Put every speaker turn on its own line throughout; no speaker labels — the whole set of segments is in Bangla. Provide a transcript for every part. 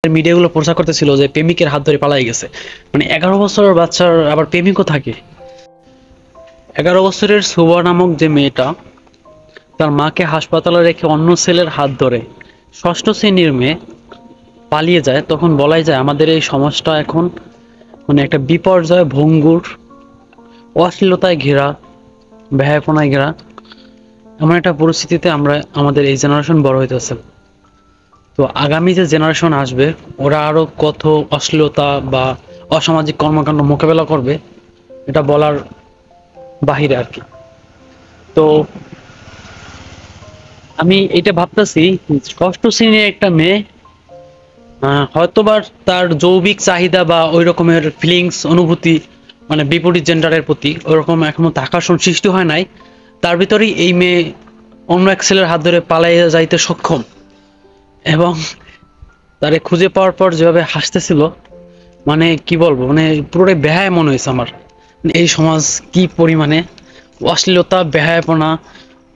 মিডিয়াগুলো প্রচার করতেছিল যে প্রেমিকের হাত ধরে পালাই গেছে। মানে 11 বছরের বাচ্চার আবার প্রেমিকও থাকে। 11 বছরের সুবা নামক যে মেয়েটা তার মাকে হাসপাতালে রেখে অন্য ছেলের হাত ধরে ষষ্ঠ শ্রেণীর মেয়ে পালিয়ে যায়, তখন বলাই যায় আমাদের এই সমাজটা এখন মানে একটা বিপর্যয় ভঙ্গুর, অশ্লীলতায় ঘেরা, ব্যয়াপনায় ঘেরা এমন একটা পরিস্থিতিতে আমরা আমাদের এই জেনারেশন বড় হইতেছে। তো আগামী যে জেনারেশন আসবে ওরা আরো কত অশ্লীলতা বা অসামাজিক কর্মকাণ্ড মোকাবেলা করবে এটা বলার বাহিরে আর কি। তো আমি এটা ভাবতেছি, ষষ্ঠ শ্রেণীর একটা মেয়ে হয়তোবা তার যৌবিক চাহিদা বা ওই রকমের ফিলিংস অনুভূতি মানে বিপরীত জেন্ডারের প্রতি ওরকম এখনো আকর্ষণ সৃষ্টি হয় নাই, তার ভিতরেই এই মেয়ে অন্য এক ছেলের হাত ধরে পালাইয়া যাইতে সক্ষম। এবং তারে খুঁজে পাওয়ার পর যেভাবে হাসতেছিল, মানে কি বলবো, মানে পুরোটাই বেহায় মনে হয়েছে আমার। মানে এই সমাজ কি পরিমাণে অশ্লীলতা, বেহায়াপনা,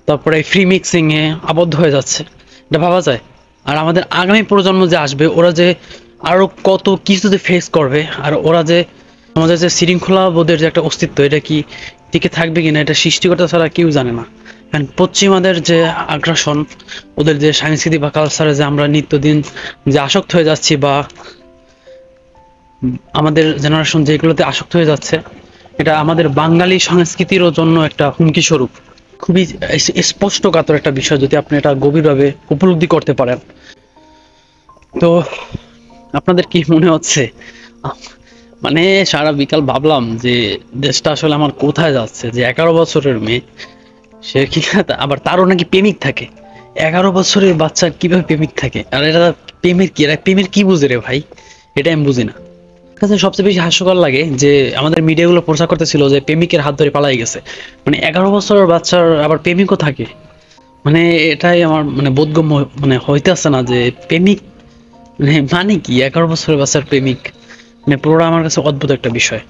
তারপরে ফ্রি মিক্সিং এ আবদ্ধ হয়ে যাচ্ছে এটা ভাবা যায়। আর আমাদের আগামী প্রজন্ম যে আসবে ওরা যে আরো কত কিছু যে ফেস করবে, আর ওরা যে আমাদের যে শৃঙ্খলা বোধের যে একটা অস্তিত্ব এটা কি টিকে থাকবে কিনা এটা সৃষ্টিকর্তা ছাড়া কেউ জানে না। কারণ পশ্চিমাদের যে আগ্রাসন, ওদের যে সংস্কৃতি বা কালচারে যে আমরা নিত্যদিন যে আসক্ত হয়ে যাচ্ছি বা আমাদের জেনারেশন যেগুলোতে আসক্ত হয়ে যাচ্ছে, এটা আমাদের বাঙালি সংস্কৃতিরও জন্য একটা হুমকি স্বরূপ। খুবই স্পষ্টকাতর একটা বিষয় যদি আপনি এটা গভীরভাবে উপলব্ধি করতে পারেন। তো আপনাদের কি মনে হচ্ছে? মানে সারা বিকাল ভাবলাম যে দেশটা আসলে আমার কোথায় যাচ্ছে, যে 11 বছরের মেয়ে সে কি, আবার তারও নাকি প্রেমিক থাকে। 11 বছরের বাচ্চা কিভাবে প্রেমিক থাকে? আর এটা প্রেমের কি, এরা প্রেমের কি বুঝে রে ভাই? এটা আমি বুঝি না। কাছে সবচেয়ে বেশি হাস্যকর লাগে যে আমাদের মিডিয়াগুলো প্রচার করতেছিল যে প্রেমিকের হাত ধরে পালাই গেছে। মানে 11 বছরের বাচ্চার আবার প্রেমিকও থাকে। মানে এটাই আমার মানে বোধগম্য মানে হইতেছে না যে প্রেমিক মানে কি 11 বছরের বাচ্চার প্রেমিক, মানে পুরোটা আমার কাছে অদ্ভুত একটা বিষয়।